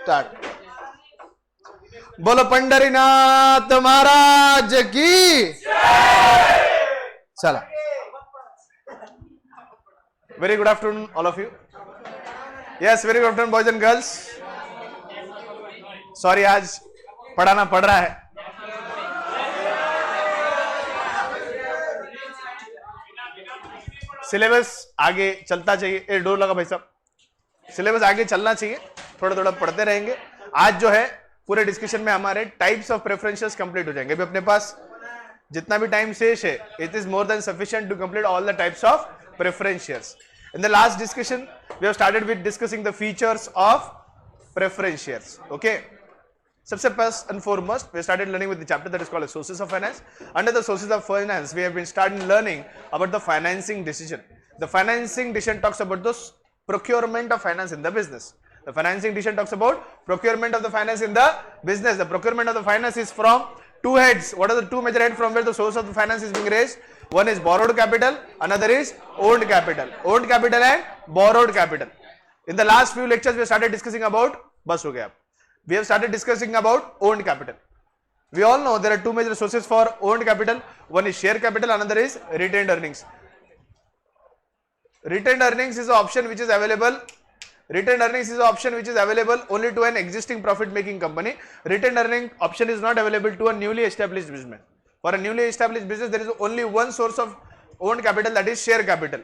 Start. बोलो पंढरीनाथ महाराज की। चला, very good afternoon all of you. Yes, very good afternoon boys and girls. Sorry, आज पढ़ाना पड़ रहा है। सिलेबस आगे चलता चाहिए। ए, डोर लगा भाई साहब। सिलेबस आगे चलना चाहिए, थोड़ा थोड़ा पढ़ते रहेंगे। आज जो है पूरे डिस्कशन में हमारे टाइप्स ऑफ प्रेफरेंसेस कंप्लीट हो जाएंगे। अभी अपने पास जितना भी टाइम शेष है, it is more than sufficient to complete all the types of preference shares. In the last discussion we have started with discussing the features of preference shares. Okay, सबसे first and foremost we started learning with the chapter that is called as sources of finance. Under the sources of finance, we have been starting learning about the financing decision. The financing decision talks about the procurement of finance in the business. The financing decision talks about procurement of the finance in the business. The procurement of the finance is from two heads. What are the two major heads from where the source of the finance is being raised? One is borrowed capital, another is owned capital. Owned capital and borrowed capital. In the last few lectures, we started discussing about bus ho gaya. We have started discussing about owned capital. We all know there are two major sources for owned capital. One is share capital, another is retained earnings. Retained earnings is an option which is available. Retained earnings is an option which is available only to an existing profit-making company. Retained earning option is not available to a newly established business. For a newly established business, there is only one source of owned capital, that is share capital.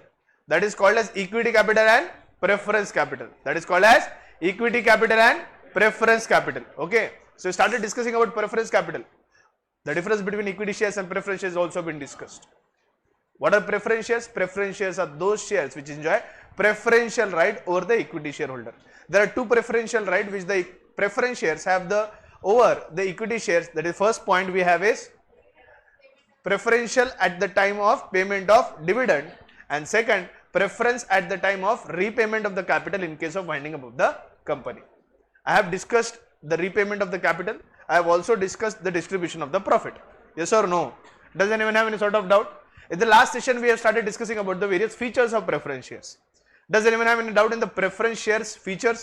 That is called as equity capital and preference capital. That is called as equity capital and preference capital. Okay, so we started discussing about preference capital. The difference between equity shares and preference shares has also been discussed. What are preference shares? Preference shares are those shares which enjoy preferential right over the equity shareholder. There are two preferential right which the preference shares have over the equity shares. That is, first point we have is preferential at the time of payment of dividend, and second, preference at the time of repayment of the capital in case of winding up of the company. I have discussed the repayment of the capital. I have also discussed the distribution of the profit. Yes or no? Does anyone have any sort of doubt? In the last session, we have started discussing about the various features of preference shares. Does anyone have any doubt in the preference shares features?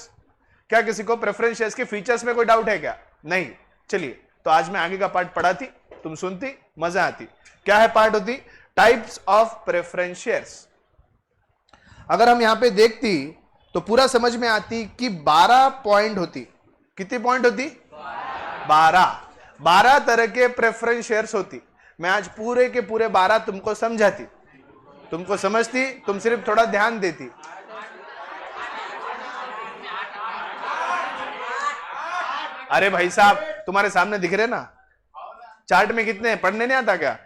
क्या किसी को preference shares के features में कोई doubt है क्या? नहीं। चलिए, तो आज मैं आगे का पार्ट पढ़ाती, तुम सुनती, मजा आती। क्या है पार्ट होती? Types of preference shares. अगर हम यहाँ पे देखती तो पूरा समझ में आती कि 12 पॉइंट होती। कितनी पॉइंट होती? 12 तरह के प्रेफरेंस शेयर्स होती। मैं आज पूरे के पूरे 12 तुमको समझाती, तुमको समझती, तुम सिर्फ थोड़ा ध्यान देती। अरे भाई साहब, तुम्हारे सामने दिख रहे ना चार्ट में कितने? पढ़ने नहीं आता क्या?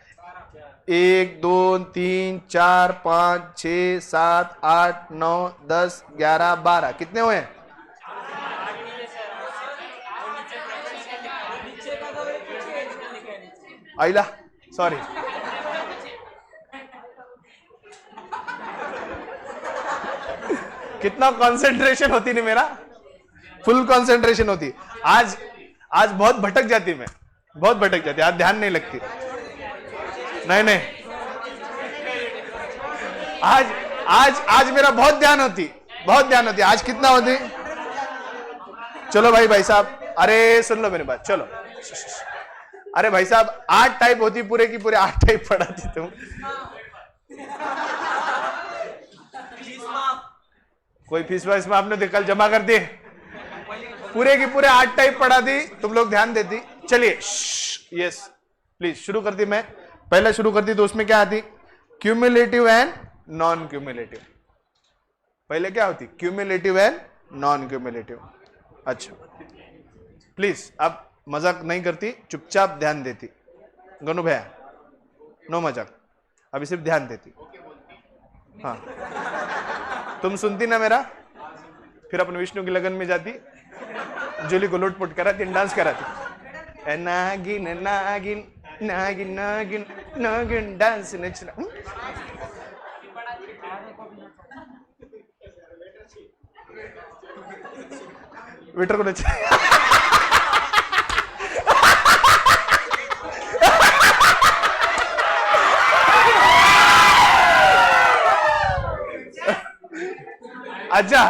1 2 3 4 5 6 7 8 9 10 11 12 कितने हुए? आइला, सॉरी, कितना कंसंट्रेशन होती नहीं मेरा, फुल कंसंट्रेशन होती। आज बहुत भटक जाती, मैं बहुत भटक जाती, आज ध्यान नहीं लगती। नहीं, आज मेरा बहुत ध्यान होती, बहुत ध्यान होती। आज कितना होती? चलो भाई साहब, अरे सुन लो मेरी बात, चलो। अरे भाई साहब, 8 टाइप होती, पूरे की पूरे 8 टाइप पढ़ाती तुम। कोई फीस वाइस में आपने कल जमा कर दी, पूरे की पूरे 8 टाइप पढ़ा दी, तुम लोग ध्यान देती। चलिए, यस प्लीज शुरू कर दी। मैं पहले शुरू करती तो उसमें क्या आती? Cumulative and non cumulative. पहले क्या होती? Cumulative and non cumulative. अच्छा, प्लीज अब मजाक नहीं करती, चुपचाप ध्यान देती। गनु भैया, नो मजाक, अभी सिर्फ ध्यान देती। हाँ, तुम सुनती ना मेरा, फिर अपन विष्णु की लगन में जाती, जूली को लोटपोट कराती, डांस कराती। नागिन नागिन नागिन नागिन नागिन डांस नचना। वेटर को नचा। अच्छा,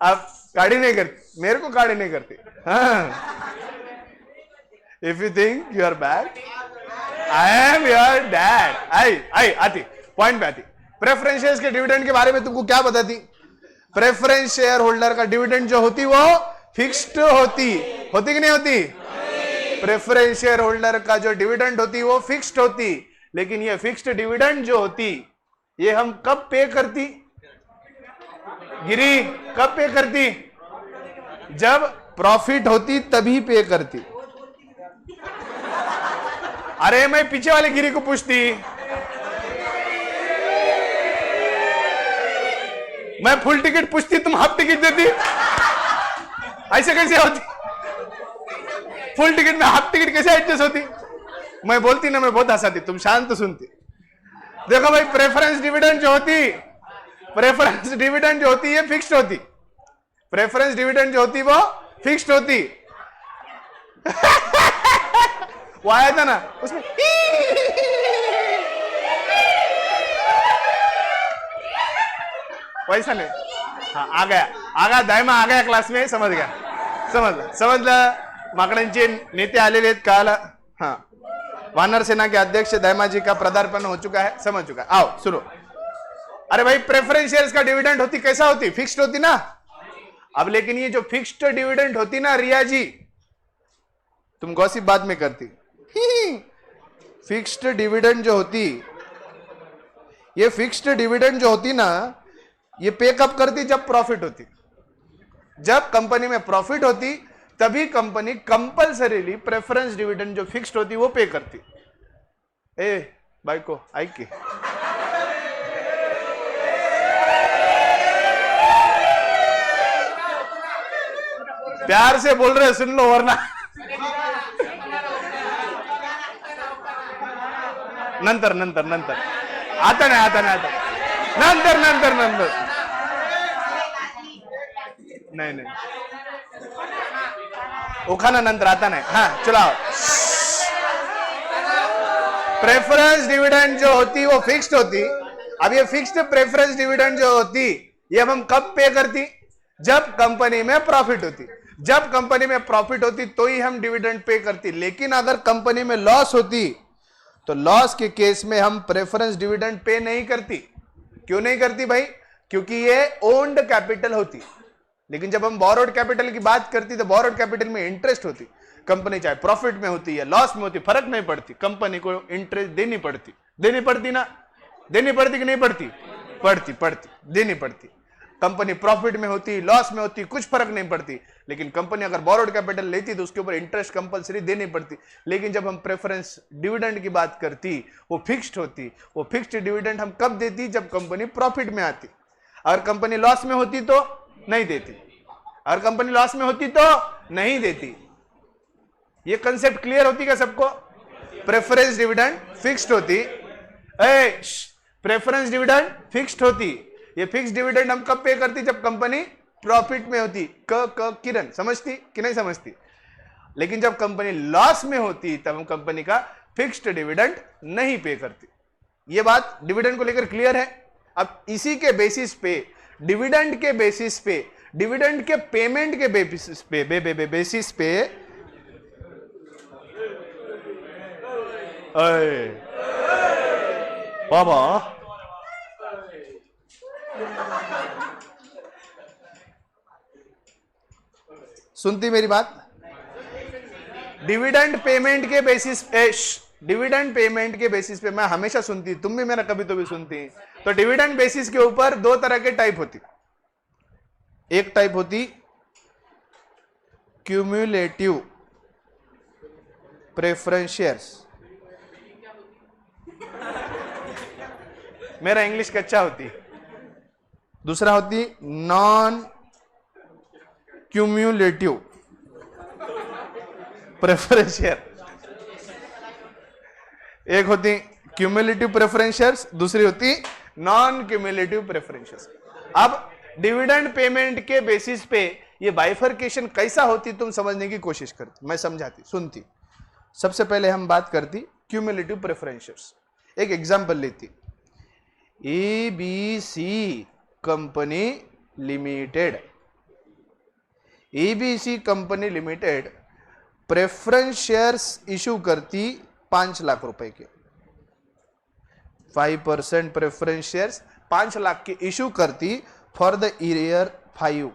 अब काड़ी नहीं करती, मेरे को काड़ी नहीं करती। हाँ, if you think you are bad, I am your dad. आई आती पॉइंट पे आती। प्रेफरेंस शेयर्स के डिविडेंड के बारे में तुमको क्या बताती? प्रेफरेंस शेयर होल्डर का डिविडेंड जो होती वो फिक्स्ड होती कि नहीं होती? प्रेफरेंस शेयर होल्डर का जो डिविडेंड होती वो फिक्स्ड होती, लेकिन ये फिक्स्ड डिविडेंड जो होती ये हम कब पे करती? गिरी, कब पे करती? जब प्रॉफिट होती तभी पे करती। अरे मैं पीछे वाले गिरी को पूछती, मैं फुल टिकट पूछती, तुम हाफ टिकट देती, ऐसे कैसे होती? फुल टिकट में हाफ टिकट कैसे एडजस्ट होती? मैं बोलती ना, मैं बहुत हंसाती, तुम शांत तो सुनती। देखो भाई, प्रेफरेंस डिविडेंड जो होती, प्रेफरेंस डिविडेंड जो होती है फिक्स्ड होती। प्रेफरेंस डिविडेंड जो होती वो फिक्स्ड होती। वो आया था ना उसमें, वैसा नहीं। हाँ, आ गया दायमा आ गया क्लास में, समझ गया, समजलं। माकडांचे नेते आलेले आहेत काल। हाँ, वानर सेना के अध्यक्ष दायमा जी का पदार्पण हो चुका है, समझ चुका है। आओ शुरू। अरे भाई, प्रेफरेंस शेयर्स का डिविडेंड होती कैसा होती? फिक्स्ड होती ना। अब लेकिन ये जो फिक्स्ड डिविडेंड होती ना रिया जी, तुम गॉसिप बाद में करती। फिक्स्ड डिविडेंड जो होती, ये फिक्स्ड डिविडेंड जो होती ना, ये पे कब करती? जब प्रॉफिट होती। जब कंपनी में प्रॉफिट होती तभी कंपनी कंपल्सरीली प्रेफरेंस डिविडेंड जो फिक्स्ड होती वो पे करती। ए बाइको ऐक की, प्यार से बोल रहे, सुन लो वरना नंतर नंतर नंतर आता नंतर नहीं उखाना नंतर आता नहीं। हाँ चलो, प्रेफरेंस डिविडेंड जो होती वो फिक्स्ड होती। अब ये फिक्स्ड प्रेफरेंस डिविडेंड जो होती ये हम कब पे करती? जब कंपनी में प्रॉफिट होती। जब कंपनी में प्रॉफिट होती तो ही हम डिविडेंड पे करती। लेकिन अगर कंपनी में लॉस होती तो लॉस के केस में हम प्रेफरेंस डिविडेंड पे नहीं करती। क्यों नहीं करती भाई? क्योंकि ये ओन्ड कैपिटल होती। लेकिन जब हम बोरोड कैपिटल की बात करती तो बोरोड कैपिटल में इंटरेस्ट होती। कंपनी चाहे प्रॉफिट में होती या लॉस में होती, फर्क नहीं पड़ती, कंपनी को इंटरेस्ट देनी पड़ती ना? देनी पड़ती कि नहीं पड़ती? पड़ती देनी पड़ती। कंपनी प्रॉफिट में होती, लॉस में होती, कुछ फर्क नहीं पड़ती। लेकिन कंपनी अगर बोरोड कैपिटल लेती तो उसके ऊपर इंटरेस्ट कंपलसरी देनी पड़ती। लेकिन जब हम प्रेफरेंस डिविडेंड की बात करती वो फिक्स्ड होती। वो फिक्स्ड डिविडेंड हम कब देती? जब कंपनी प्रॉफिट में आती। अगर कंपनी लॉस में होती तो नहीं देती। अगर कंपनी लॉस में होती तो नहीं देती। ये कंसेप्ट क्लियर होती क्या सबको? प्रेफरेंस डिविडेंड फिक्स्ड होती, प्रेफरेंस डिविडेंड फिक्स्ड होती। ये फिक्स्ड डिविडेंड हम कब पे करती? जब कंपनी प्रॉफिट में होती। किरण समझती कि नहीं समझती? लेकिन जब कंपनी लॉस में होती तब हम कंपनी का फिक्स्ड डिविडेंड नहीं पे करती। ये बात डिविडेंड को लेकर क्लियर है। अब इसी के बेसिस पे, डिविडेंड के बेसिस पे, डिविडेंड के पेमेंट के बेसिस पे बाबा सुनती मेरी बात? डिविडेंड पेमेंट के बेसिस पे, डिविडेंड पेमेंट के बेसिस पे मैं हमेशा सुनती, तुम भी मेरा कभी तो भी सुनती। तो डिविडेंड बेसिस के ऊपर दो तरह के टाइप होती। एक टाइप होती क्यूम्युलेटिव प्रेफरेंस शेयर्स। मेरा इंग्लिश कच्चा होती। दूसरा होती नॉन क्यूम्युलेटिव प्रेफरेंस शेयर। एक होती क्यूम्युलेटिव प्रेफरेंस शेयर्स, दूसरी होती नॉन क्यूम्युलेटिव प्रेफरेंस शेयर्स। अब डिविडेंड पेमेंट के बेसिस पे ये बाइफर्केशन कैसा होती तुम समझने की कोशिश करती, मैं समझाती, सुनती। सबसे पहले हम बात करती क्यूम्युलेटिव प्रेफरेंस शेयर्स। एक एग्जांपल लेती, ABC company limited. ABC company limited preference shares issue करती 5 लाख रुपए के, 5% प्रेफरेंस शेयर्स 5 लाख के इशू करती फॉर द ईयर 5,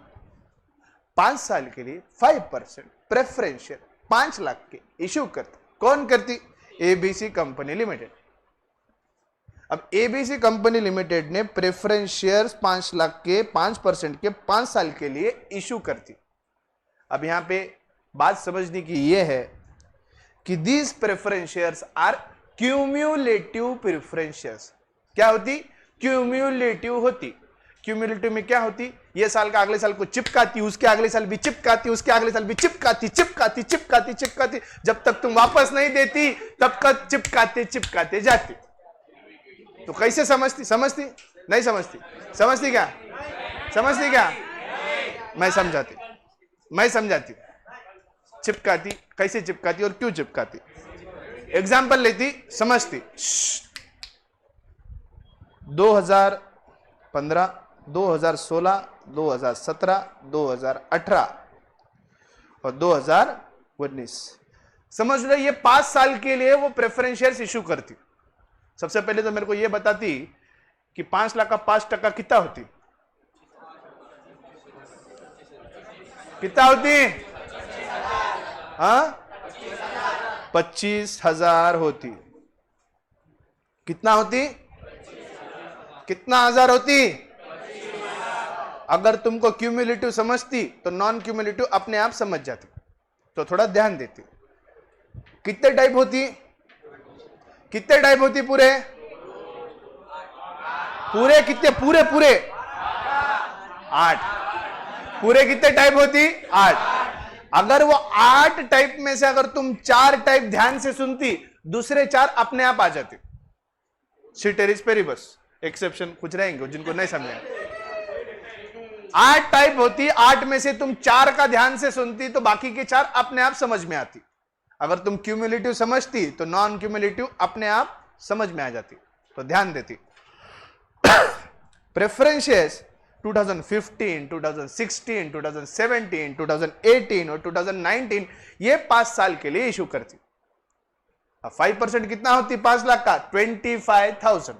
5 साल के लिए 5% प्रेफरेंस शेयर 5 लाख के इशू करती। कौन करती? ABC company limited. अब एबीसी कंपनी लिमिटेड ने प्रेफरेंस शेयर्स 5 लाख के 5% के 5 साल के लिए इशू करती। अब यहां पे बात समझने की यह है कि these preference shares are cumulative preference shares. क्या होती? क्यूम्युलेटिव होती। क्यूम्युलेटिव में क्या होती? ये साल का अगले साल को चिपकाती, उसके अगले साल भी चिपकाती, उसके अगले साल भी चिपकाती, चिपकाती चिपकाती चिपकाती, जब तक तुम वापस नहीं देती तब तक चिपकाते चिपकाते जाती। तो कैसे समझती? समझती नहीं समझती? समझती क्या? समझती क्या? मैं समझाती। चिपकाती, कैसे चिपकाती और क्यों चिपकाती? एग्जाम्पल लेती, समझती। 2015, 2016, 2017, 2018 और 2019 समझ लो, ये 5 साल के लिए वो प्रेफरेंस शेयर्स इशू करती। सबसे पहले तो मेरे को ये बताती कि 5 लाख का 5% कितना होती? कितना होती? हाँ, 25,000 होती। कितना होती? कितना हजार होती? अगर तुमको क्यूमुलेटिव समझती तो नॉन क्यूमुलेटिव अपने आप समझ जाती, तो थोड़ा ध्यान देती। कितने टाइप होती? कितने टाइप होती? पूरे कितने? पूरे 8। पूरे कितने टाइप होती? 8। अगर वो 8 टाइप में से अगर तुम 4 टाइप ध्यान से सुनती, दूसरे 4 अपने आप आ जाते। सीटेरिस पेरिबस एक्सेप्शन कुछ रहेंगे जिनको नहीं समझा। 8 टाइप होती, 8 में से तुम 4 का ध्यान से सुनती तो बाकी के 4 अपने आप समझ में आती। अगर तुम क्यूमुलेटिव समझती तो नॉन क्यूमुलेटिव अपने आप समझ में आ जाती, तो ध्यान देती। प्रेफरेंसेस 2015, 2016, 2017, 2018 और 2019 ये 5 साल के लिए इशू करती। अब 5% कितना होती 5 लाख का? 25,000।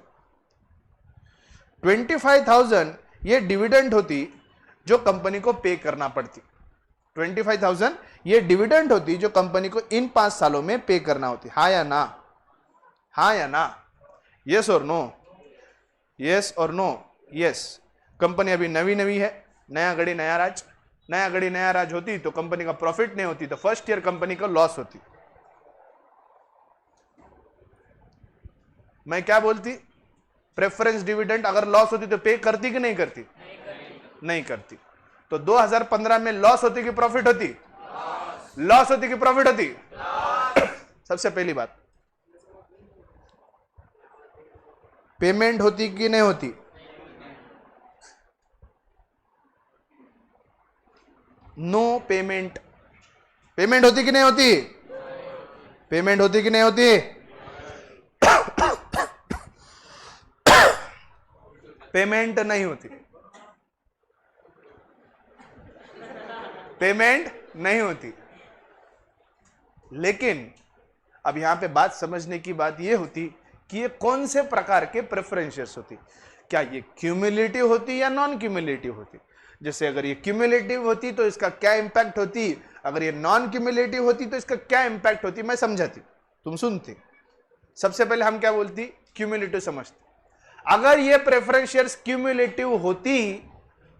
25,000 ये डिविडेंड होती जो कंपनी को पे करना पड़ती। 25,000 ये डिविडेंड होती जो कंपनी को इन 5 सालों में पे करना होती। हाँ या ना? हाँ या ना? यस और नो? यस और नो? यस। कंपनी अभी नवी है, नया घड़ी नया राज। नया घड़ी नया राज होती तो कंपनी का प्रॉफिट नहीं होती, तो फर्स्ट ईयर कंपनी का लॉस होती। मैं क्या बोलती? प्रेफरेंस डिविडेंड अगर लॉस होती तो पे करती कि नहीं करती? नहीं करती। तो 2015 में लॉस होती कि प्रॉफिट होती? लॉस होती कि प्रॉफिट होती? सबसे पहली बात, पेमेंट होती कि नहीं होती? No payment. पेमेंट होती कि नहीं होती? पेमेंट होती कि नहीं होती? पेमेंट नहीं होती। पेमेंट नहीं होती। लेकिन अब यहां पे बात समझने की बात यह होती कि ये कौन से प्रकार के प्रेफरेंसेस होती। क्या ये क्यूमुलेटिव होती या नॉन क्यूमुलेटिव होती? जैसे अगर ये क्यूमुलेटिव होती तो इसका क्या इंपैक्ट होती, अगर ये नॉन क्यूमुलेटिव होती तो इसका क्या इंपैक्ट होती, मैं समझाती, तुम सुनती। सबसे पहले हम क्या बोलती? क्यूमुलेटिव समझते। अगर ये प्रेफरेंस शेयर्स क्यूमुलेटिव होती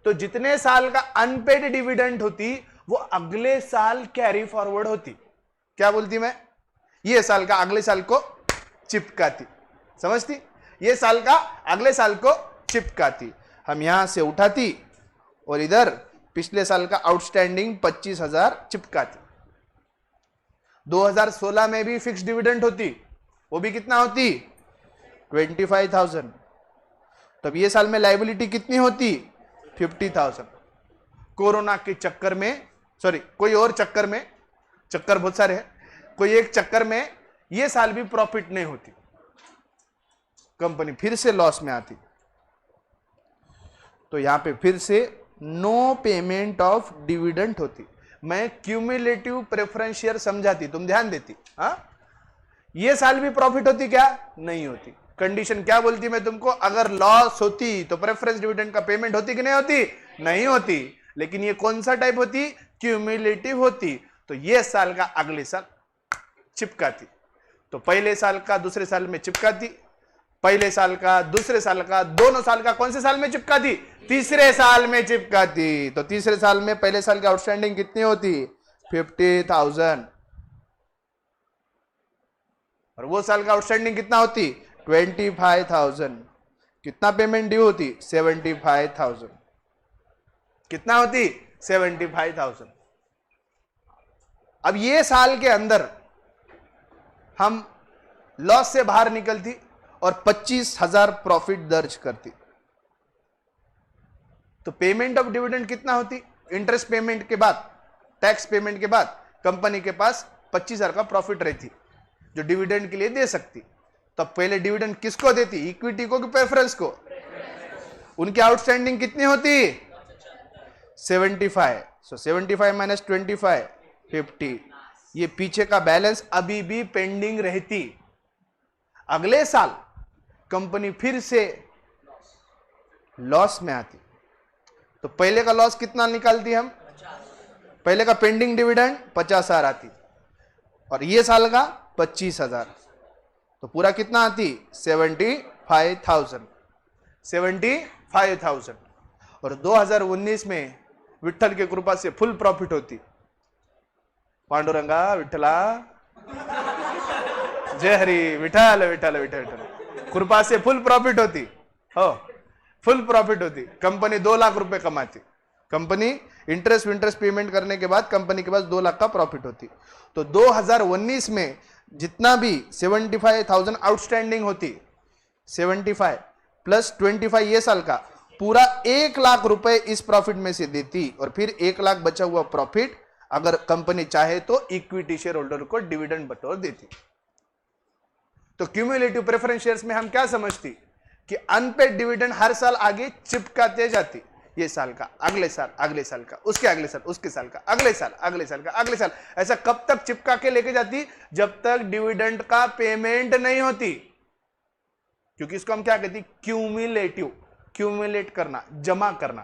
तो जितने साल का अनपेड डिविडेंड होती वो अगले साल कैरी फॉरवर्ड होती। क्या बोलती मैं? ये साल का अगले साल को चिपकाती। समझती? ये साल का अगले साल को चिपकाती। हम यहां से उठाती और इधर पिछले साल का आउटस्टैंडिंग 25,000 चिपकाती। 2016 में भी फिक्स डिविडेंड होती, वो भी कितना होती? 25,000। तब ये साल में लायबिलिटी कितनी होती? 50,000। कोरोना के चक्कर में, सॉरी कोई और चक्कर में, चक्कर बहुत सारे हैं, कोई एक चक्कर में ये साल भी प्रॉफिट नहीं होती, कंपनी फिर से लॉस में आती। तो यहां पे फिर से नो पेमेंट ऑफ डिविडेंड होती। मैं क्यूमुलेटिव प्रेफरेंस शेयर समझाती, तुम ध्यान देती। हाँ, ये साल भी प्रॉफिट होती क्या? नहीं होती। कंडीशन क्या बोलती मैं तुमको? अगर लॉस होती तो प्रेफरेंस डिविडेंड का पेमेंट होती कि नहीं होती? नहीं होती। लेकिन ये कौन सा टाइप होती? क्यूमुलेटिव होती। तो ये साल का अगले साल चिपकाती। तो पहले साल का दूसरे साल में चिपकाती, पहले साल का दूसरे साल का, दोनों साल का कौन से साल में चिपकाती? तीसरे साल में चिपकाती। तो तीसरे साल में पहले साल की आउटस्टैंडिंग कितनी होती? 50,000। और वो साल का आउटस्टैंडिंग कितना होती? 25,000। कितना पेमेंट ड्यू होती? 75,000। कितना होती? 75,000। अब ये साल के अंदर हम लॉस से बाहर निकलती और 25,000 प्रॉफिट दर्ज करती। तो पेमेंट ऑफ डिविडेंड कितना होती? इंटरेस्ट पेमेंट के बाद, टैक्स पेमेंट के बाद कंपनी के पास 25,000 का प्रॉफिट रहती जो डिविडेंड के लिए दे सकती। तो पहले डिविडेंड किसको देती? इक्विटी को कि प्रेफरेंस को? उनकी आउटस्टैंडिंग कितनी होती? 75। सो 75 माइनस 25, 50। ये पीछे का बैलेंस अभी भी पेंडिंग रहती। अगले साल कंपनी फिर से लॉस में आती। तो पहले का लॉस कितना निकालती हम? पहले का पेंडिंग डिविडेंड 50,000 आती और ये साल का 25,000। तो पूरा कितना आती? 75,000। 75,000। और 2019 में विठ्ठल के कृपा से फुल प्रॉफिट होती। पांडुरंगा विठ्ठला जय हरी, विठ्ठल विठ्ठल विठ्ठल विठ्ठल। कृपा से फुल प्रॉफिट होती। हो, फुल प्रॉफिट होती। कंपनी 2 लाख रुपए कमाती। कंपनी इंटरेस्ट पेमेंट करने के बाद कंपनी के पास 2 लाख का प्रॉफिट होती। तो 2019 में जितना भी 75,000 आउटस्टैंडिंग होती, 75 प्लस 25 ये साल का, पूरा 1 लाख रुपए इस प्रॉफिट में से देती और फिर 1 लाख बचा हुआ प्रॉफिट अगर कंपनी चाहे तो इक्विटी शेयर होल्डर को डिविडेंड बटोर देती। तो क्यूमुलेटिव प्रेफरेंस शेयर्स में हम क्या समझती कि अनपेड डिविडेंड हर साल आगे चिपकाते जाती। ये साल का, अगले साल, अगले साल का, उसके अगले साल, उसके साल का, अगले साल, अगले साल का, अगले साल, ऐसा कब तक चिपका के लेके जाती? जब तक डिविडेंड का पेमेंट नहीं होती। क्योंकि इसको हम क्या कहते हैं? क्यूमुलेटिव। क्यूमुलेट करना, जमा करना।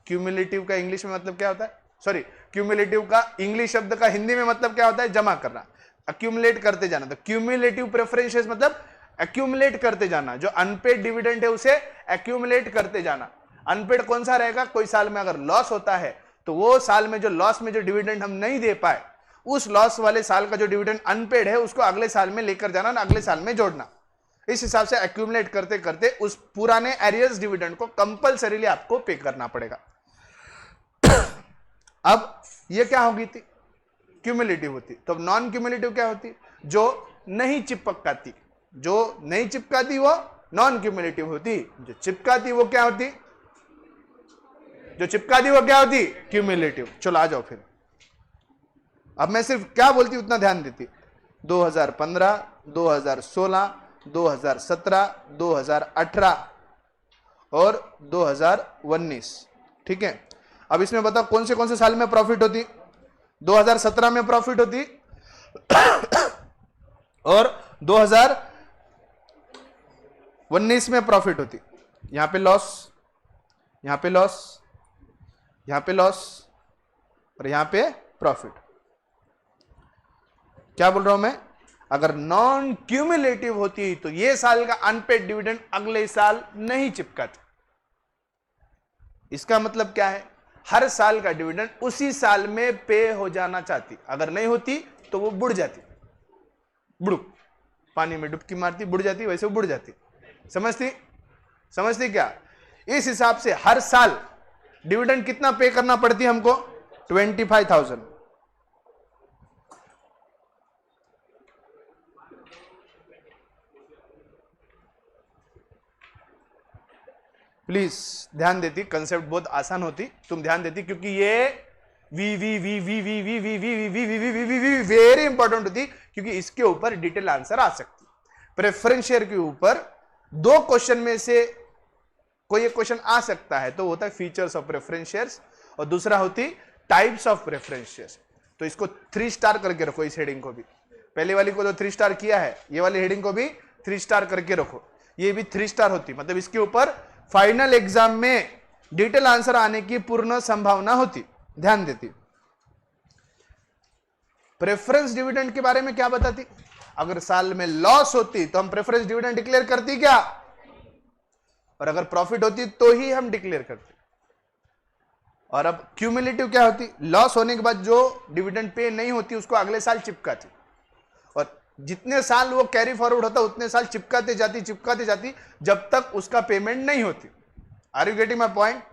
क्यूमुलेटिव का इंग्लिश में मतलब क्या होता है? सॉरी, क्यूमुलेटिव का इंग्लिश शब्द का हिंदी में मतलब क्या होता है? जमा करना, अक्यूमुलेट करते जाना। तो क्यूमुलेटिव प्रेफरेंस शेयर्स मतलब अक्यूमुलेट करते जाना। जो अनपेड डिविडेंड है उसे अक्यूमुलेट करते जाना। अनपेड कौन सा रहेगा? कोई साल में अगर लॉस होता है तो वो साल में जो लॉस में जो डिविडेंड हम नहीं दे पाए, उस लॉस वाले साल का जो डिविडेंड अनपेड है उसको अगले साल में लेकर जाना और अगले साल में जोड़ना। इस हिसाब से अक्यूमुलेट करते करते उस पुराने एरियर्स डिविडेंड को कंपलसरीली आपको पे करना पड़ेगा। अब ये क्या होगी थी? क्यूमुलेटिव होती। तो अब नॉन क्यूमुलेटिव क्या होती? जो नहीं चिपकाती। जो नहीं चिपकाती वो नॉन क्यूमुलेटिव होती। जो चिपकाती वो क्या होती? जो चिपकाती वो क्या होती? क्यूमुलेटिव। चलो आ जाओ फिर। अब मैं सिर्फ क्या बोलती उतना ध्यान देती। 2015, 2016, 2017, 2018 और 2019। ठीक है। अब इसमें बताओ कौन से साल में प्रॉफिट होती? 2017 में प्रॉफिट होती और 2019 में प्रॉफिट होती। यहां पे लॉस, यहां पे लॉस, यहां पे लॉस और यहां पे प्रॉफिट। क्या बोल रहा हूं मैं? अगर नॉन क्यूमुलेटिव होती तो ये साल का अनपेड डिविडेंड अगले साल नहीं चिपकाती। इसका मतलब क्या है? हर साल का डिविडेंड उसी साल में पे हो जाना चाहती। अगर नहीं होती तो वो बुड़ जाती। बुड़ुक, पानी में डुबकी मारती, बुड़ जाती, वैसे वो बुड़ जाती। समझती? समझती क्या? इस हिसाब से हर साल डिविडेंड कितना पे करना पड़ती हमको? 25,000। प्लीज ध्यान देती, कंसेप्ट बहुत आसान होती, तुम ध्यान देती, क्योंकि ये वी वी वी वी वी वी वी वी वी वी वी वी वी वी वेरी इंपॉर्टेंट होती, क्योंकि इसके ऊपर डिटेल आंसर आ सकती। प्रेफरेंस शेयर के ऊपर 2 क्वेश्चन में से कोई एक क्वेश्चन आ सकता है, तो होता है फीचर्स ऑफ प्रेफरेंस शेयर्स और दूसरा होती टाइप्स ऑफ प्रेफरेंस शेयर्स। तो इसको 3 स्टार करके रखो, इस हेडिंग को भी, पहले वाली को तो 3 स्टार किया है, ये वाली हेडिंग को भी 3 स्टार करके रखो, ये भी 3 स्टार होती, मतलब इसके ऊपर फाइनल एग्जाम में डिटेल आंसर आने की पूर्ण संभावना होती, ध्यान देती। प्रेफरेंस डिविडेंड के बारे में क्या बताती, अगर साल में लॉस होती तो हम प्रेफरेंस डिविडेंड डिक्लेयर करती क्या, और अगर प्रॉफिट होती तो ही हम डिक्लेयर करते। और अब क्यूमुलेटिव क्या होती, लॉस होने के बाद जो डिविडेंड पे नहीं होती उसको अगले साल चिपकाती, और जितने साल वो कैरी फॉरवर्ड होता उतने साल चिपकाते जाती जब तक उसका पेमेंट नहीं होती। Are you getting my point?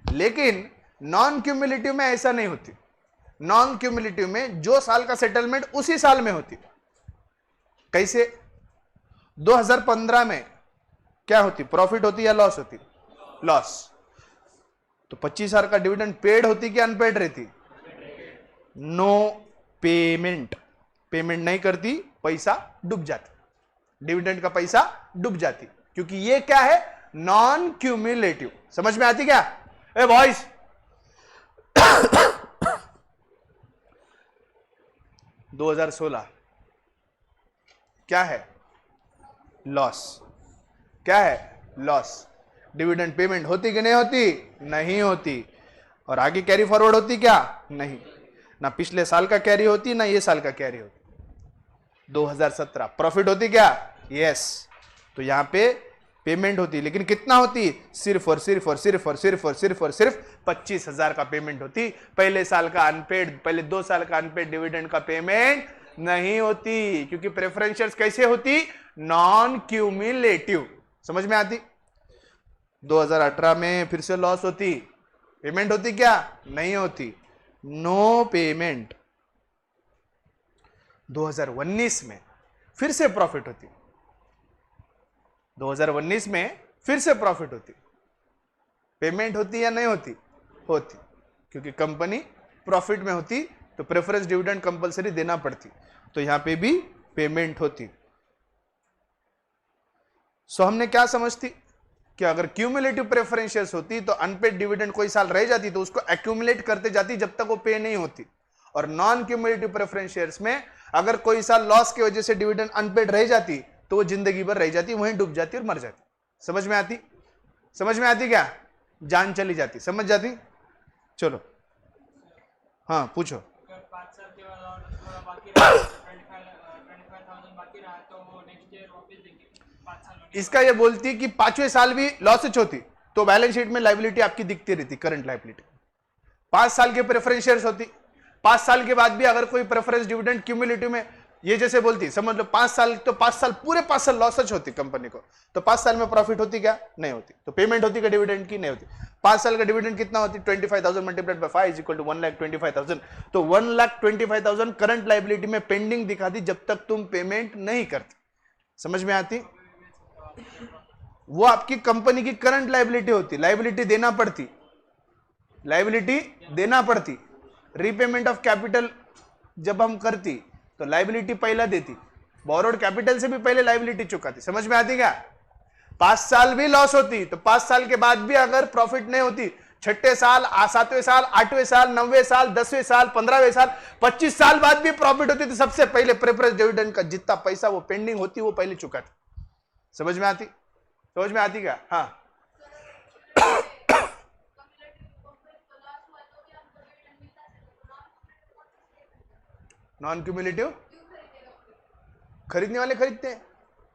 लेकिन नॉन क्यूमुलेटिव में ऐसा नहीं होती। नॉन क्यूमुलेटिव में जो साल का सेटलमेंट उसी साल में होती। कैसे? 2015 में क्या होती, प्रॉफिट होती या लॉस होती? लॉस। तो 25,000 का डिविडेंड पेड होती कि अनपेड रहती? नो पेमेंट, पेमेंट नहीं करती, पैसा डूब जाती, डिविडेंड का पैसा डूब जाती, क्योंकि ये क्या है, नॉन क्यूमुलेटिव। समझ में आती क्या? ए बॉयज 2016 क्या है? लॉस। क्या है? लॉस। डिविडेंड पेमेंट होती कि नहीं होती? नहीं होती। और आगे कैरी फॉरवर्ड होती क्या? नहीं, ना पिछले साल का कैरी होती ना ये साल का कैरी होती। 2017 प्रॉफिट होती क्या? यस। तो यहां पे पेमेंट होती, लेकिन कितना होती? सिर्फ 25,000 का पेमेंट होती। पहले साल का अनपेड, पहले 2 साल का अनपेड डिविडेंड का पेमेंट नहीं होती, क्योंकि प्रेफरेंस शेयर्स कैसे होती? Non cumulative. समझ में आती? 2018 में फिर से लॉस होती, पेमेंट होती क्या? नहीं होती, नो पेमेंट। 2019 में फिर से प्रॉफिट होती, 2019 में फिर से प्रॉफिट होती, पेमेंट होती या नहीं होती? होती, क्योंकि कंपनी प्रॉफिट में होती तो प्रेफरेंस डिविडेंड कंपलसरी देना पड़ती, तो यहां पे भी पेमेंट होती। सो हमने क्या समझती कि अगर क्यूमुलेटिव प्रेफरेंस शेयर्स होती तो अनपेड डिविडेंड कोई साल रह जाती तो उसको एक्यूमुलेट करते जाती जब तक वो पे नहीं होती। और नॉन क्यूमुलेटिव प्रेफरेंस शेयर्स में अगर कोई साल लॉस की वजह से डिविडेंड अनपेड रह जाती तो वो जिंदगी भर रह जाती, वहीं डूब जाती और मर जाती। समझ में आती? समझ में आती क्या? जान चली जाती, समझ जाती? चलो हाँ पूछो। 5 साल के बाद और थोड़ा बाकी रहा, 25,000 बाकी रहा तो वो नेक्स्ट ईयर वापस देंगे 5 साल होने। इसका ये बोलती कि 5वें साल भी लॉस होती तो बैलेंस शीट में लायबिलिटी आपकी दिखती रहती, करंट लायबिलिटी। 5 साल के प्रेफरेंस शेयर्स होती, 5 साल के बाद भी अगर कोई प्रेफरेंस डिविडेंड क्यूमुलेटिव में ये जैसे बोलती, समझ लो 5 साल, तो 5 साल पूरे 5 साल लॉस होती कंपनी को, तो 5 साल में प्रॉफिट होती क्या? नहीं होती। तो पेमेंट होती क्या डिविडेंड की? नहीं होती। 5 साल का डिविडेंड कितना होती? 25,000 multiplied by 5 is equal to 1,25,000। तो 1,25,000 करंट लायबिलिटी में पेंडिंग दिखाती जब तक तुम पेमेंट नहीं करते। समझ में आती? वो आपकी कंपनी की करंट लायबिलिटी होती, लायबिलिटी देना पड़ती, लायबिलिटी देना पड़ती। रीपेमेंट ऑफ कैपिटल जब हम करती तो लायबिलिटी पहला देती, बोरोड कैपिटल से भी पहले लायबिलिटी चुकाती। समझ में आती क्या? 5 साल भी लॉस होती तो 5 साल के बाद भी अगर प्रॉफिट नहीं होती, 6ठे साल, 7वें साल, 8वें साल, 9वें साल, 10वें साल, 15वें साल, 25 साल बाद भी प्रॉफिट होती तो सबसे पहले प्रेफरेंस डिविडेंड का जितना पैसा वो पेंडिंग होती वो पहले चुकाती। समझ में आती? समझ में आती क्या? हाँ नॉन क्यूमुलेटिव खरीदने वाले खरीदते हैं।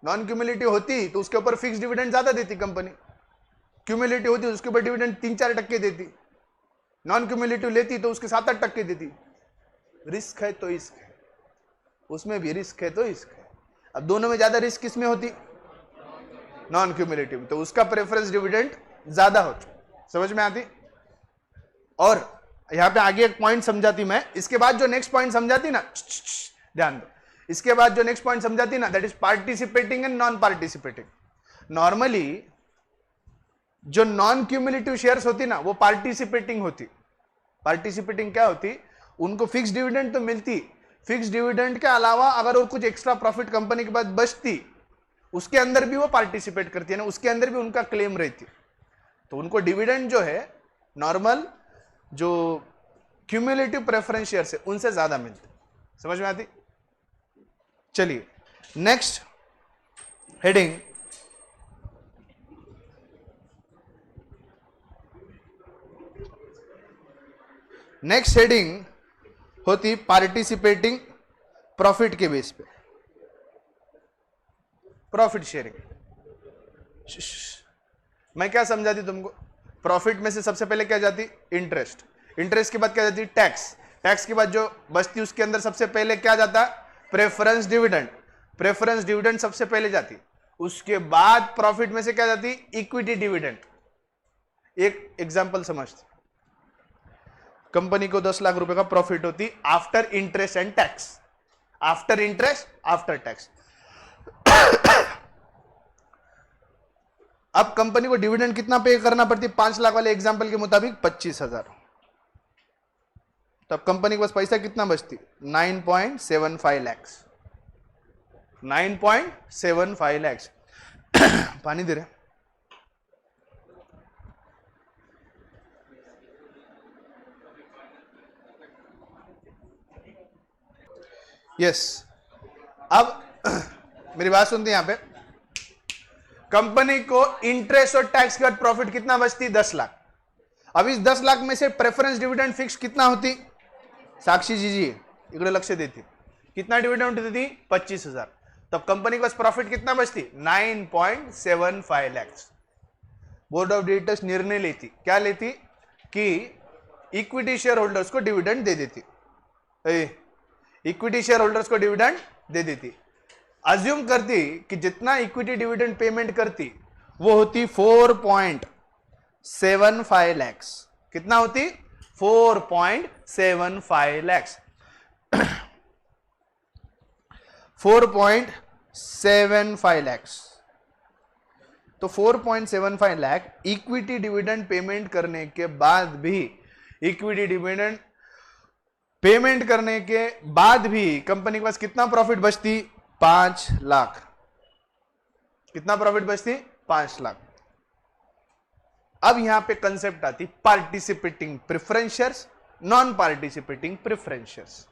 नॉन क्यूमुलेटिव होती तो उसके ऊपर फिक्स डिविडेंड ज्यादा देती कंपनी, क्यूमुलेटिव होती तो उसके ऊपर डिविडेंड 3-4% देती, नॉन क्यूमुलेटिव लेती तो उसके 7-8% देती। रिस्क है तो इश्क है, उसमें भी रिस्क है तो इश्क है। अब दोनों में ज्यादा रिस्क किसमें होती? नॉन क्यूमुलेटिव, तो उसका प्रेफरेंस डिविडेंड ज्यादा होता। समझ में आती? और यहां पे आगे एक पॉइंट समझाती मैं, इसके बाद जो नेक्स्ट पॉइंट समझाती ना, ध्यान दो, इसके बाद जो नेक्स्ट पॉइंट समझाती ना, that is participating and non participating. Normally जो नॉन क्यूमुलेटिव शेयर्स होती ना वो पार्टिसिपेटिंग होती। पार्टिसिपेटिंग क्या होती? उनको फिक्स डिविडेंड तो मिलती, फिक्स डिविडेंड के अलावा अगर और कुछ एक्स्ट्रा प्रॉफिट कंपनी के बाद बचती उसके अंदर भी वो पार्टिसिपेट करती है ना, उसके अंदर भी उनका क्लेम रहती। तो उनको डिविडेंड जो है नॉर्मल जो क्यूमुलेटिव प्रेफरेंस शेयर से उनसे ज्यादा मिलते। समझ में आती? चलिए नेक्स्ट हेडिंग, नेक्स्ट हेडिंग होती पार्टिसिपेटिंग प्रॉफिट के बेस पे, प्रॉफिट शेयरिंग। मैं क्या समझाती तुमको? प्रॉफिट में से सबसे पहले क्या जाती? इंटरेस्ट। इंटरेस्ट के बाद क्या जाती? टैक्स। टैक्स के बाद जो बचती उसके अंदर सबसे पहले क्या जाता? Preference dividend. प्रेफरेंस डिविडेंड सबसे पहले जाती। उसके बाद प्रॉफिट में से क्या जाती? Equity dividend. एक एग्जांपल समझते, कंपनी को 10 लाख रुपए का प्रॉफिट होती after interest and tax, after interest after tax. अब कंपनी को डिविडेंड कितना पे करना पड़ती? 5 लाख वाले एग्जांपल के मुताबिक 25,000। तब कंपनी के पास पैसा कितना बचती? 9.75 लाख। 9.75 लाख। पानी दे रहे? यस। अब मेरी बात सुनते हैं यहां पे, कंपनी को इंटरेस्ट और टैक्स के बाद प्रॉफिट कितना बचती? 10 लाख। अब इस 10 लाख में से प्रेफरेंस डिविडेंड फिक्स कितना होती? साक्षी जी इकडे लक्ष देती, कितना डिविडेंड देती? 25,000। तब कंपनी के पास प्रॉफिट कितना बचती? 9.75 लाख। बोर्ड ऑफ डायरेक्टर्स निर्णय लेती, क्या लेती? कि इक्विटी शेयर होल्डर्स को डिविडेंड दे देती। इक्विटी शेयर होल्डर्स को डिविडेंड दे देती। अज्यूम करती कि जितना इक्विटी डिविडेंड पेमेंट करती वो होती 4.75 लाख। कितना होती? 4.75 लाख। 4.75 लाख। तो 4.75 लाख इक्विटी डिविडेंड पेमेंट करने के बाद भी, इक्विटी डिविडेंड पेमेंट करने के बाद भी कंपनी के पास कितना प्रॉफिट बचती? 5 लाख। कितना प्रॉफिट बचती? 5 लाख। अब यहां पे कंसेप्ट आती participating preference shares, non participating preference shares.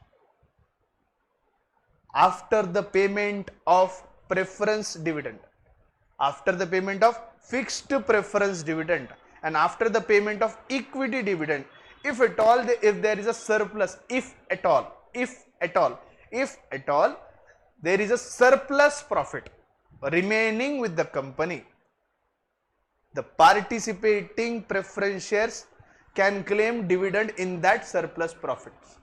After the payment of preference dividend, after the payment of fixed preference dividend and after the payment of equity dividend, if at all there is a surplus, if at all there is a surplus profit remaining with the company, the participating preference shares can claim dividend in that surplus profits.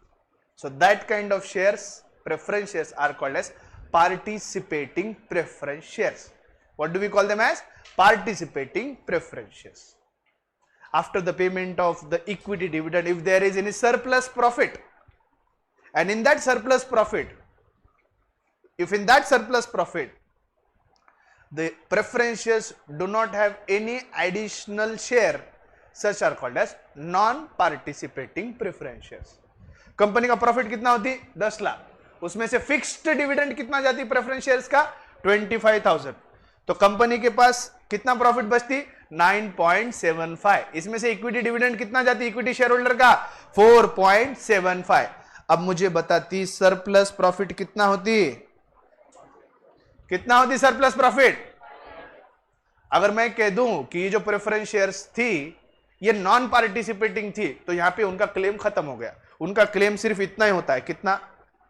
So that kind of shares, preference shares, are called as participating preference shares. What do we call them as? Participating preference shares. After the payment of the equity dividend, if there is any surplus profit, and in that surplus profit, if in that surplus profit the preference shares do not have any additional share, such are called as non-participating preference shares. Company का profit कितना होती? 10 लाख। उसमें से fixed dividend कितना जाती preference shares का? 25,000। तो company के पास कितना प्रॉफिट बचती? 9.75। इसमें से इक्विटी डिविडेंड कितना जाती इक्विटी शेयर होल्डर का? 4.75। अब मुझे बताती सरप्लस प्रॉफिट कितना होती? कितना होती सरप्लस प्रॉफिट? अगर मैं कह दूं कि ये जो प्रेफरेंस शेयर्स थी ये नॉन पार्टिसिपेटिंग थी, तो यहां पे उनका क्लेम खत्म हो गया। उनका क्लेम सिर्फ इतना ही होता है, कितना?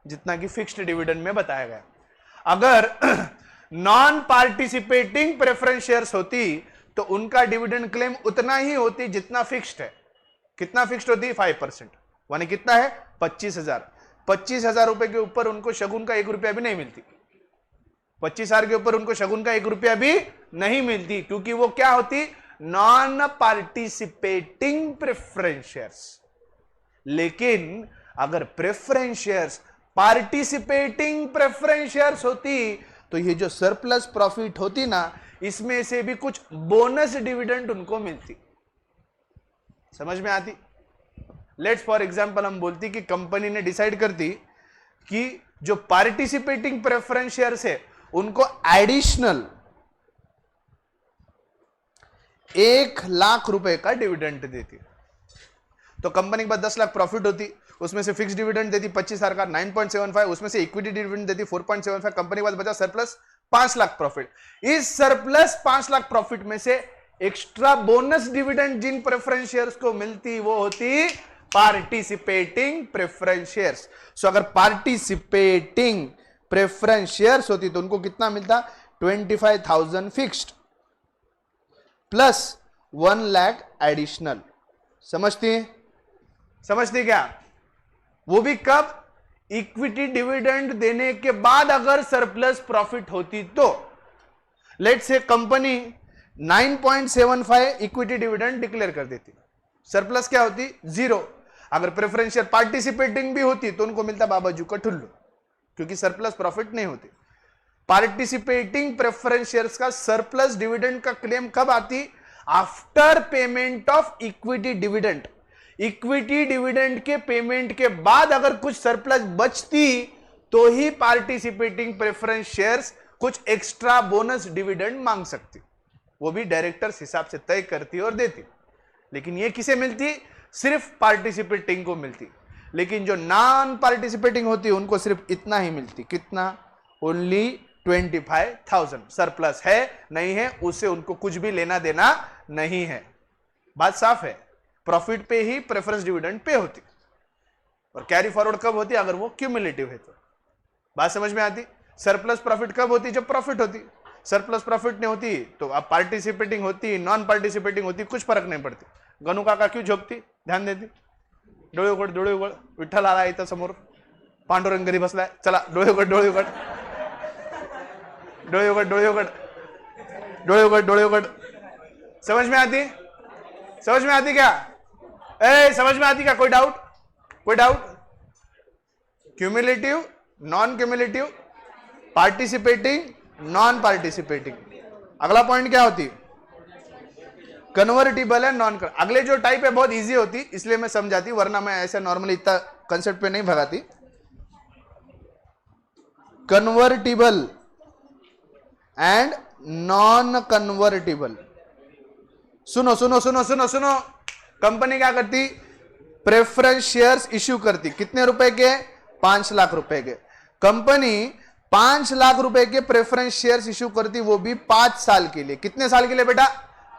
जितना कि फिक्स्ड डिविडेंड में बताया गया। अगर नॉन पार्टिसिपेटिंग प्रेफरेंस शेयर्स होती तो उनका डिविडेंड क्लेम उतना ही होती जितना फिक्स्ड है। कितना फिक्स्ड होती? 5%। माने कितना है? 25,000। 25,000 रुपए के ऊपर उनको शगुन का 1 रुपया भी नहीं मिलती। 25,000 के ऊपर उनको शगुन का 1 रुपया भी नहीं मिलती, क्योंकि वो क्या होती? Non participating preference shares. लेकिन अगर preference shares participating preference shares होती तो ये जो सरप्लस प्रॉफिट होती ना, इसमें से भी कुछ बोनस डिविडेंड उनको मिलती। समझ में आती? लेट्स फॉर एग्जांपल हम बोलती कि कंपनी ने डिसाइड करती कि जो पार्टिसिपेटिंग प्रेफरेंस शेयर्स है उनको 1,00,000 रुपए का डिविडेंड देती। तो कंपनी के पास 10 लाख प्रॉफिट होती, उसमें से फिक्स डिविडेंड देती 25,000 का 9.75, उसमें से इक्विटी डिविडेंड देती 4.75, कंपनी के पास बचा सरप्लस 5 लाख प्रॉफिट। इस सरप्लस 5 लाख प्रॉफिट में से एक्स्ट्रा बोनस डिविडेंड जिन प्रेफरेंस शेयर्स को मिलती वो होती पार्टिसिपेटिंग प्रेफरेंस शेयर्स। सो अगर पार्टिसिपेटिंग प्रेफरेंस शेयर्स होती तो उनको कितना मिलता? 25,000 फिक्स्ड प्लस 1 लाख एडिशनल। समझती क्या? वो भी कब? इक्विटी डिविडेंड देने के बाद अगर सरप्लस प्रॉफिट होती तो। Let's say company 9.75 equity dividend declare कर देती, सरप्लस क्या होती? 0। अगर प्रेफरेंस शेयर पार्टिसिपेटिंग भी होती तो उनको मिलता बाबाजू का ठुल्लू, क्योंकि सरप्लस प्रॉफिट नहीं होती। पार्टिसिपेटिंग प्रेफरेंस शेयर्स का सरप्लस डिविडेंड का क्लेम कब आती? After payment of equity dividend. Equity dividend के पेमेंट के बाद अगर कुछ सरप्लस बचती तो ही पार्टिसिपेटिंग प्रेफरेंस शेयर्स कुछ एक्स्ट्रा बोनस डिविडेंड मांग सकती, वो भी डायरेक्टर्स हिसाब से तय करती और देती। लेकिन ये किसे मिलती? सिर्फ पार्टिसिपेटिंग को मिलती। लेकिन जो नॉन पार्टिसिपेटिंग होती है उनको सिर्फ इतना ही मिलती। कितना? ओनली 25,000। सरप्लस है नहीं है उससे उनको कुछ भी लेना देना नहीं है। बात साफ है। प्रॉफिट पे ही प्रेफरेंस डिविडेंड पे होती और कैरी फॉरवर्ड कब होती? अगर वो क्यूमुलेटिव है तो। बात समझ में आती? सरप्लस प्रॉफिट कब होती? जब प्रॉफिट होती। सरप्लस प्रॉफिट नहीं होती तो अब पार्टिसिपेटिंग होती नॉन पार्टिसिपेटिंग होती कुछ फर्क नहीं पड़ती। गणू काका क्यों झोपती? ध्यान देती। डोळे उघड डोळे उघड, विठ्ठल आला इथं समोर, पांडुरंग घरी बसलाय, चला डोळे उघड डोळे उघड डोळे उघड डोळे उघड डोळे उघड डोळे उघड। समझ में आती? समझ में आती क्या? समझ में आती क्या? कोई डाउट? कोई doubt? Cumulative, non cumulative, participating, non participating. अगला पॉइंट क्या होती? कन्वर्टिबल है नॉन। अगले जो टाइप है बहुत इजी होती इसलिए मैं समझाती, वरना मैं ऐसे नॉर्मली इतना कंसेप्ट पे नहीं भगाती। Convertible and non convertible. सुनो सुनो सुनो सुनो सुनो। कंपनी क्या करती? प्रेफरेंस शेयर्स इश्यू करती। कितने रुपए के? 5 लाख रुपए के। कंपनी 5 लाख रुपए के प्रेफरेंस शेयर्स इश्यू करती, वो भी 5 साल के लिए। कितने साल के लिए बेटा?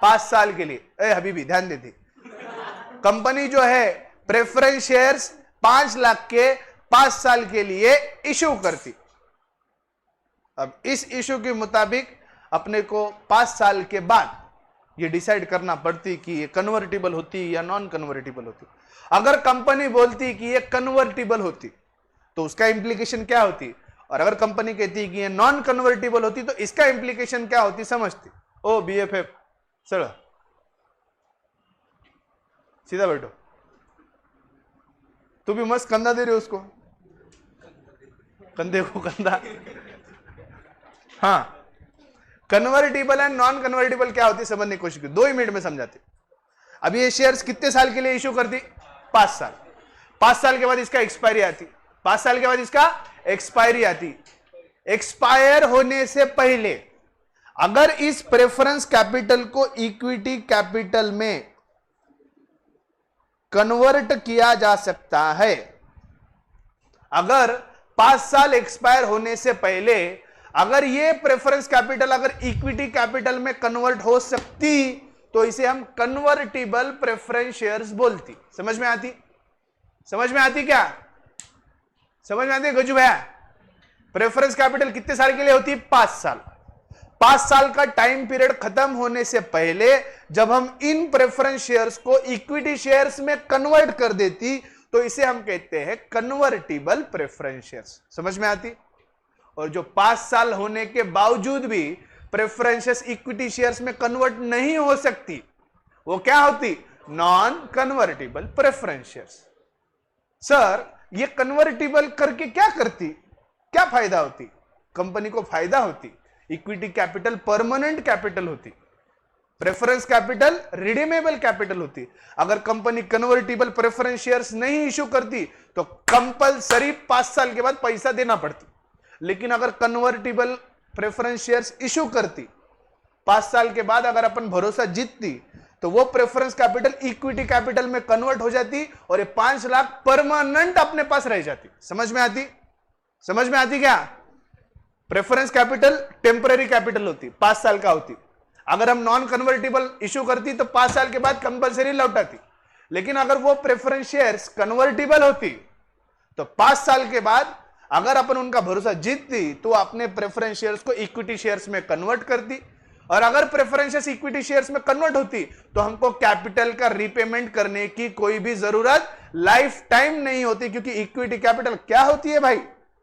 5 साल के लिए। हबीबी ध्यान देती। कंपनी जो है प्रेफरेंस शेयर्स 5 लाख के 5 साल के लिए इश्यू करती। अब इस इश्यू के मुताबिक अपने को 5 साल के बाद ये डिसाइड करना पड़ती कि ये कन्वर्टिबल होती या नॉन कन्वर्टिबल होती। अगर कंपनी बोलती कि ये कन्वर्टिबल होती तो उसका इंप्लीकेशन क्या होती? और अगर कंपनी कहती कि ये नॉन कन्वर्टिबल होती तो इसका इंप्लीकेशन क्या होती? समझती? ओ BFF चलो सीधा बैठो। तू भी मस्त कंधा दे रहे हो उसको, कंधे को कंधा। हाँ, कन्वर्टिबल एंड नॉन कन्वर्टिबल क्या होती समझने की कोशिश की, 2 ही मिनट में समझाते। अब ये शेयर्स कितने साल के लिए इश्यू करती? 5 साल। 5 साल के बाद इसका एक्सपायरी आती। 5 साल के बाद इसका एक्सपायरी आती। एक्सपायर होने से पहले अगर इस प्रेफरेंस कैपिटल को इक्विटी कैपिटल में कन्वर्ट किया जा सकता है, अगर 5 साल एक्सपायर होने से पहले अगर ये प्रेफरेंस कैपिटल अगर इक्विटी कैपिटल में कन्वर्ट हो सकती तो इसे हम कन्वर्टिबल प्रेफरेंस शेयर्स बोलती। समझ में आती? समझ में आती क्या? समझ में आती है गजू भैया? प्रेफरेंस कैपिटल कितने साल के लिए होती? 5 साल। 5 साल का टाइम पीरियड खत्म होने से पहले जब हम इन प्रेफरेंस शेयर्स को इक्विटी शेयर्स में कन्वर्ट कर देती तो इसे हम कहते हैं कन्वर्टिबल प्रेफरेंस शेयर्स। समझ में आती? और जो 5 साल होने के बावजूद भी प्रेफरेंसेस इक्विटी शेयर्स में कन्वर्ट नहीं हो सकती, वो क्या होती? Non convertible preference shares. Sir ये कन्वर्टिबल करके क्या करती? क्या फायदा होती? कंपनी को फायदा होती। इक्विटी कैपिटल परमानेंट कैपिटल होती, प्रेफरेंस कैपिटल रिडीमेबल कैपिटल होती। अगर कंपनी कन्वर्टिबल प्रेफरेंस शेयर्स नहीं इश्यू करती तो कंपलसरी 5 साल के बाद पैसा देना पड़ती। लेकिन अगर कन्वर्टिबल प्रेफरेंस शेयर्स इश्यू करती 5 साल के बाद अगर अपन भरोसा जीतती तो वो प्रेफरेंस कैपिटल इक्विटी कैपिटल में कन्वर्ट हो जाती और ये 5 लाख परमानेंट अपने पास रह जाती। समझ में आती क्या? प्रेफरेंस कैपिटल टेम्पररी कैपिटल होती, 5 साल का होती। अगर हम नॉन कन्वर्टेबल इश्यू करती तो 5 साल के बाद कंपलसरी लौटाती। लेकिन अगर वो प्रेफरेंस शेयर्स कन्वर्टेबल होती तो 5 साल के बाद अगर अपन उनका भरोसा जीतती तो अपने प्रेफरेंस शेयर्स को इक्विटी शेयर्स में कन्वर्ट करती, और अगर प्रेफरेंसेस इक्विटी शेयर्स में कन्वर्ट होती तो हमको कैपिटल का रीपेमेंट करने की कोई भी जरूरत लाइफ टाइम नहीं होती, क्योंकि इक्विटी कैपिटल क्या होती है भाई?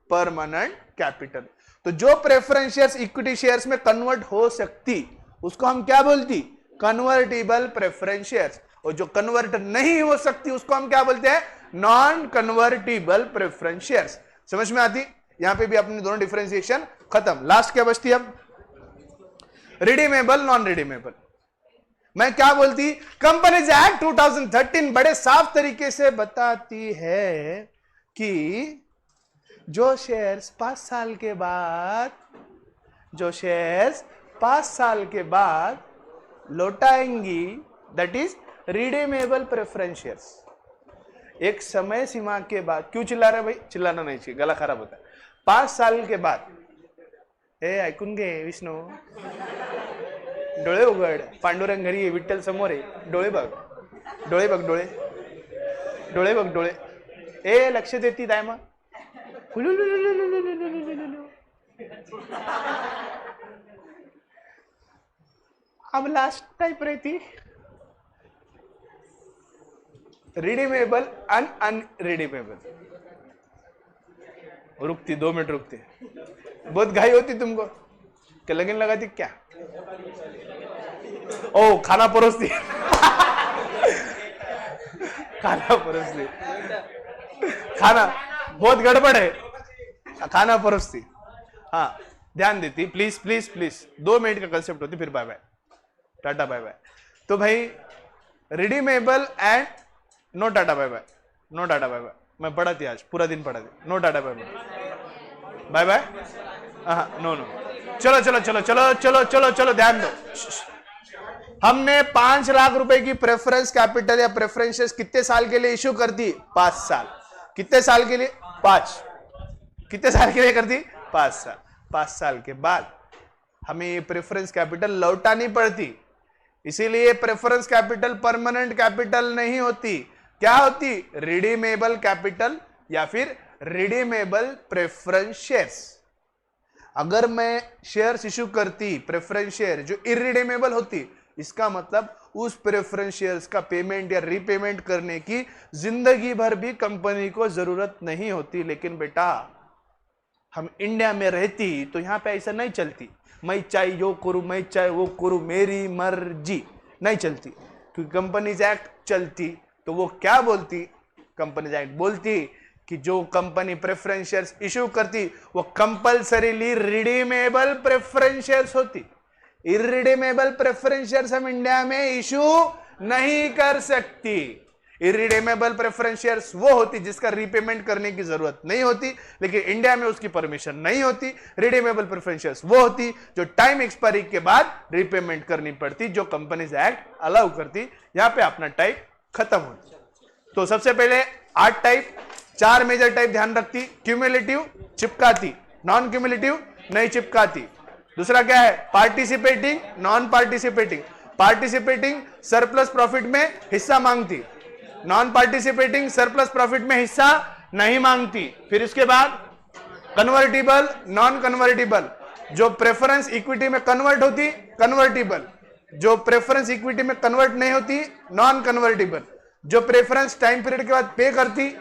Permanent capital. तो जो प्रेफरेंस शेयर्स इक्विटी शेयर्स में कन्वर्ट हो सकती उसको हम क्या बोलती? Convertible preference shares. और जो कन्वर्ट नहीं हो सकती उसको हम क्या बोलते हैं? Non convertible preference shares. समझ में आती? यहां पे भी अपने दोनों डिफरेंशिएशन खत्म। लास्ट क्या बचती? अब रिडीमेबल नॉन रिडीमेबल। मैं क्या बोलती? कंपनीज एक्ट 2013 बड़े साफ तरीके से बताती है कि जो शेयर्स 5 साल के बाद लौटाएंगी that is redeemable preference shares. एक समय सीमा के बाद। क्यों चिल्ला रहे भाई? चिल्लाना नहीं चाहिए, गला खराब होता है। 5 साल के बाद ऐकून घे विष्णू, डोळे उघड, पांडुरंग घरी आहे, विठ्ठल समोर आहे, डोळे बघ, डोळे लक्ष देती दायमा। अब लास्ट टाइप रहती रिडीमेबल अनरिडीमेबल। रुकती 2 मिनट रुकती। बहुत घाई होती तुमको क्या? लगन लगाती क्या? ओ खाना परोसती खाना परोसती, खाना बहुत गड़बड़ है, खाना परोसती। हाँ ध्यान देती। प्लीज प्लीज प्लीज 2 मिनट का कंसेप्ट होती, फिर bye bye, tata bye bye. तो भाई redeemable and no tata bye bye, no tata bye bye. मैं पढ़ा थी आज, पूरा दिन पढ़ा थी। No tata bye bye, bye bye. हाँ नो नो, चलो चलो चलो चलो चलो चलो चलो ध्यान दो। हमने 5 लाख रुपए की प्रेफरेंस कैपिटल या प्रेफरेंसेस कितने साल के लिए इश्यू करती? 5 साल। कितने साल के लिए? 5। कितने साल के लिए करती? 5 साल। 5 साल के बाद हमें ये प्रेफरेंस कैपिटल लौटानी पड़ती। इसीलिए प्रेफरेंस कैपिटल परमानेंट कैपिटल नहीं होती। क्या होती? रिडीमेबल कैपिटल या फिर रिडीमेबल प्रेफरेंस शेयर्स। अगर मैं शेयर्स इश्यू करती प्रेफरेंस शेयर जो इरिडीमेबल होती, इसका मतलब उस प्रेफरेंस शेयर्स का पेमेंट या रीपेमेंट करने की जिंदगी भर भी कंपनी को जरूरत नहीं होती। लेकिन बेटा हम इंडिया में रहती तो यहां पे ऐसा नहीं चलती। मैं चाहे यो करूं, मैं चाहे वो करूं, मेरी मर्जी नहीं चलती। क्योंकि कंपनीज एक्ट चलती तो वो क्या बोलती? कंपनीज एक्ट बोलती कि जो कंपनी प्रेफरेंस शेयर्स इश्यू करती वो कंपलसरीली रिडीमेबल प्रेफरेंस शेयर्स होती। इरिडीमेबल प्रेफरेंस शेयर्स हम इंडिया में इश्यू नहीं कर सकती। इरिडीमेबल प्रेफरेंस शेयर्स वो होती जिसका रीपेमेंट करने की जरूरत नहीं होती, लेकिन इंडिया में उसकी परमिशन नहीं होती। रिडीमेबल प्रेफरेंस शेयर्स वो होती जो टाइम एक्सपायरी के बाद रीपेमेंट करनी पड़ती, जो कंपनीज एक्ट अलाउ करती। यहां पे अपना टाइप खत्म होती। तो सबसे पहले 8 टाइप, 4 मेजर टाइप ध्यान रखती। क्यूमुलेटिव चिपकाती, नॉन क्यूमुलेटिव नहीं चिपकाती। दूसरा क्या है? Participating, non participating. Participating surplus profit में हिस्सा मांगती, नॉन पार्टिसिपेटिंग सरप्लस प्रॉफिट में हिस्सा नहीं मांगती। फिर इसके बाद कन्वर्टिबल, नॉन कन्वर्टिबल। जो प्रेफरेंस इक्विटी में कन्वर्ट होती कन्वर्टिबल, जो प्रेफरेंस इक्विटी में कन्वर्ट नहीं होती नॉन कन्वर्टिबल। जो प्रेफरेंस टाइम पीरियड के बाद पे करती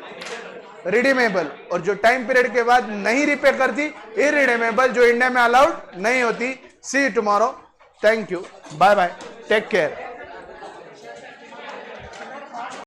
रिडीमेबल, और जो टाइम पीरियड के बाद नहीं रिपे करती इरिडीमेबल, जो इंडिया में अलाउड नहीं होती। See you tomorrow, thank you, bye bye, take care.